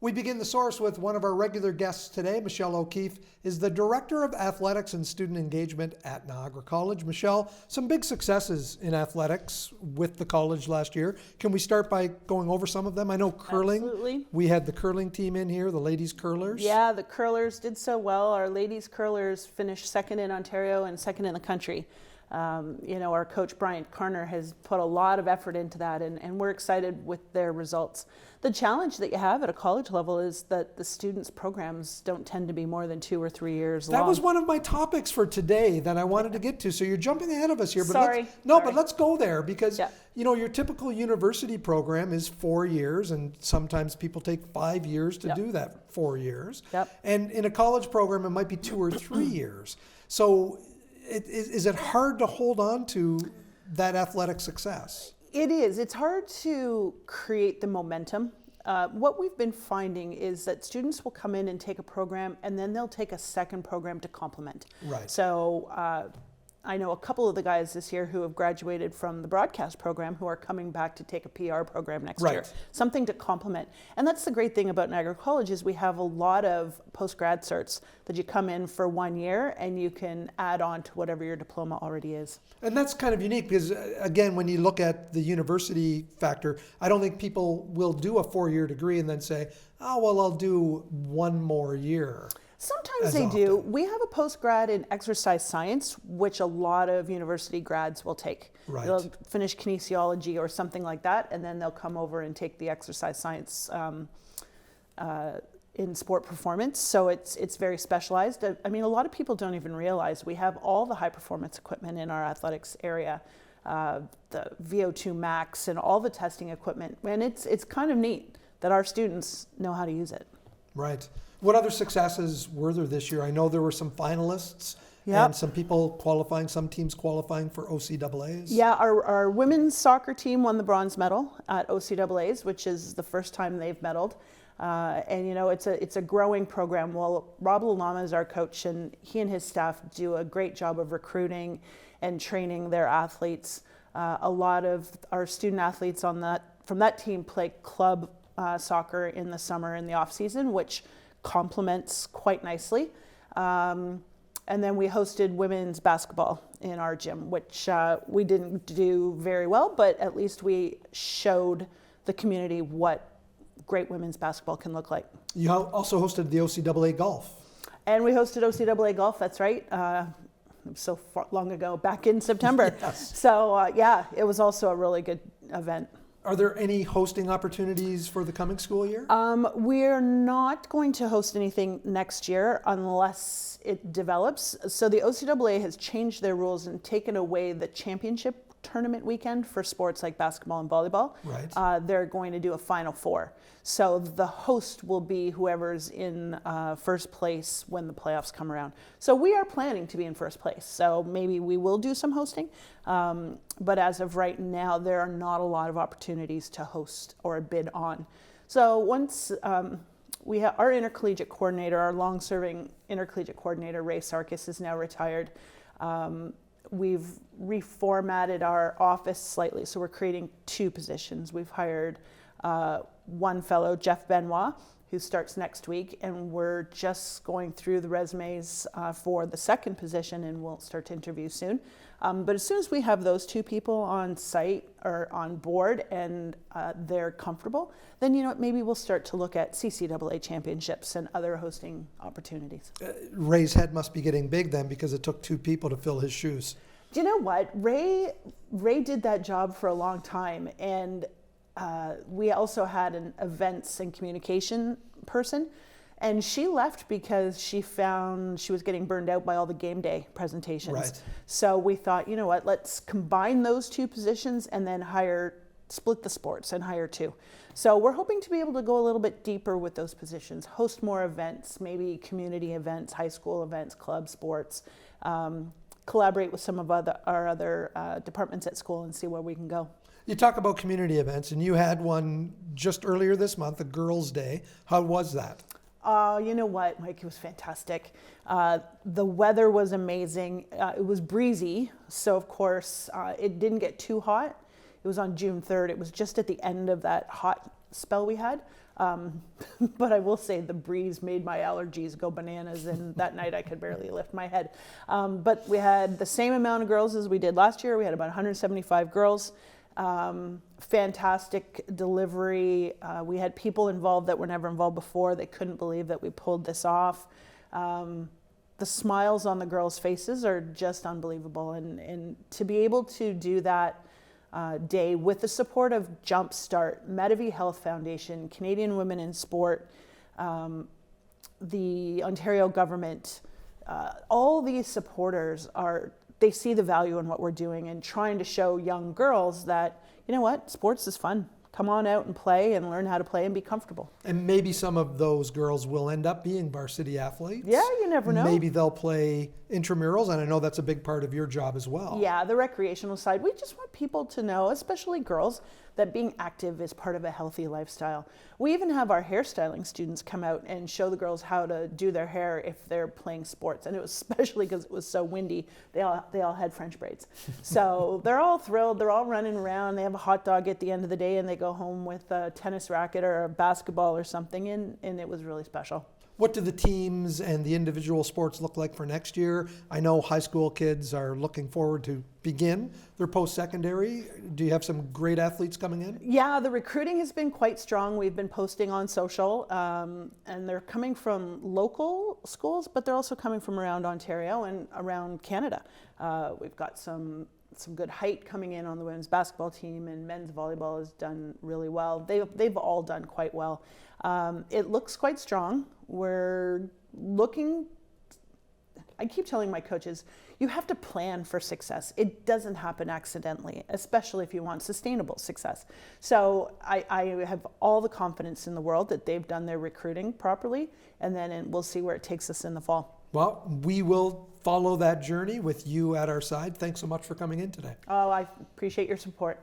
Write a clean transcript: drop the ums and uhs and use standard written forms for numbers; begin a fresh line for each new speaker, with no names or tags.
We begin the source with one of our regular guests today. Michele O'Keefe is the Director of Athletics and Student Engagement at Niagara College. Michele, some big successes in athletics with the college last year. Can we start by going over some of them? I know curling.
Absolutely.
We had the curling team in here, the ladies curlers.
Yeah, the curlers did so well. Our ladies curlers finished second in Ontario and second in the country. Our coach Bryant Carner has put a lot of effort into that, and we're excited with their results. The challenge that you have at a college level is that the students' programs don't tend to be more than 2 or 3 years long.
That was one of my topics for today that I wanted to get to. So you're jumping ahead of us here. But
Sorry.
But let's go there because,
Yeah.
Your typical university program is 4 years, and sometimes people take 5 years to do that 4 years.
Yep.
And in a college program, it might be 2 or 3 years. So is it hard to hold on to that athletic success?
It is. It's hard to create the momentum. What we've been finding is that students will come in and take a program, and then they'll take a second program to complement.
Right.
So I know a couple of the guys this year who have graduated from the broadcast program who are coming back to take a PR program next year. Something to complement. And that's the great thing about Niagara College is we have a lot of post-grad certs that you come in for 1 year and you can add on to whatever your diploma already is.
And that's kind of unique because, again, when you look at the university factor, I don't think people will do a 4-year degree and then say, oh, well, I'll do 1 more year.
Sometimes they do. We have a post-grad in exercise science, which a lot of university grads will take.
Right.
They'll finish kinesiology or something like that, and then they'll come over and take the exercise science in sport performance. So it's very specialized. I mean, a lot of people don't even realize we have all the high-performance equipment in our athletics area, the VO2 max and all the testing equipment. And it's kind of neat that our students know how to use it.
Right. What other successes were there this year? I know there were some finalists and some people qualifying, some teams qualifying for OCAAs.
Yeah, our women's soccer team won the bronze medal at OCAAs, which is the first time they've medaled. It's a growing program. Well, Rob Lalama is our coach, and he and his staff do a great job of recruiting and training their athletes. A lot of our student athletes from that team play club soccer in the summer and the off season, which complements quite nicely. And then we hosted women's basketball in our gym, which we didn't do very well, but at least we showed the community what great women's basketball can look like.
You also hosted the OCAA golf.
And we hosted OCAA golf, that's right. So far, long ago, back in September.
Yes.
So it was also a really good event.
Are there any hosting opportunities for the coming school year?
We're not going to host anything next year unless it develops. So the OCAA has changed their rules and taken away the championship tournament weekend for sports like basketball and volleyball.
Right.
They're going to do a Final Four. So the host will be whoever's in first place when the playoffs come around. So we are planning to be in first place. So maybe we will do some hosting. But as of right now, there are not a lot of opportunities to host or bid on. So once we have our intercollegiate coordinator, our long-serving intercollegiate coordinator, Ray Sarkis, is now retired. We've reformatted our office slightly, so we're creating 2 positions. We've hired one fellow, Jeff Benoit, who starts next week, and we're just going through the resumes for the second position, and we'll start to interview soon. But as soon as we have those 2 people on site or on board and they're comfortable, then maybe we'll start to look at CCAA championships and other hosting opportunities.
Ray's head must be getting big then because it took 2 people to fill his shoes.
Do you know what? Ray did that job for a long time, and we also had an events and communication person, and she left because she found she was getting burned out by all the game day presentations.
Right.
So we thought, you know what, let's combine those 2 positions and then split the sports and hire 2. So we're hoping to be able to go a little bit deeper with those positions, host more events, maybe community events, high school events, club sports, collaborate with some of our other departments at school and see where we can go.
You talk about community events, and you had one just earlier this month, a Girls' Day. How was that?
You know what, Mike, it was fantastic. The weather was amazing. It was breezy, so of course it didn't get too hot. It was on June 3rd. It was just at the end of that hot spell we had. But I will say the breeze made my allergies go bananas, and that night I could barely lift my head. But we had the same amount of girls as we did last year. We had about 175 girls. Fantastic delivery. We had people involved that were never involved before. They couldn't believe that we pulled this off. The smiles on the girls' faces are just unbelievable. And to be able to do that day with the support of Jumpstart, Medavie Health Foundation, Canadian Women in Sport, the Ontario government, all these supporters they see the value in what we're doing and trying to show young girls that, you know what, sports is fun. Come on out and play and learn how to play and be comfortable.
And maybe some of those girls will end up being varsity athletes.
Yeah, you never know.
Maybe they'll play intramurals, and I know that's a big part of your job as well.
Yeah, the recreational side. We just want people to know, especially girls, that being active is part of a healthy lifestyle. We even have our hairstyling students come out and show the girls how to do their hair if they're playing sports. And it was especially because it was so windy, they all had French braids. So they're all thrilled. They're all running around. They have a hot dog at the end of the day, and they go home with a tennis racket or a basketball or something, and it was really special.
What do the teams and the individual sports look like for next year? I know high school kids are looking forward to begin their post-secondary. Do you have some great athletes coming in?
Yeah, the recruiting has been quite strong. We've been posting on social, and they're coming from local schools, but they're also coming from around Ontario and around Canada. We've got some good height coming in on the women's basketball team, and men's volleyball has done really well. They've all done quite well. It looks quite strong. We're looking, I keep telling my coaches, you have to plan for success. It doesn't happen accidentally, especially if you want sustainable success. So I have all the confidence in the world that they've done their recruiting properly, and then we'll see where it takes us in the fall.
Well, we will follow that journey with you at our side. Thanks so much for coming in today.
Oh, I appreciate your support.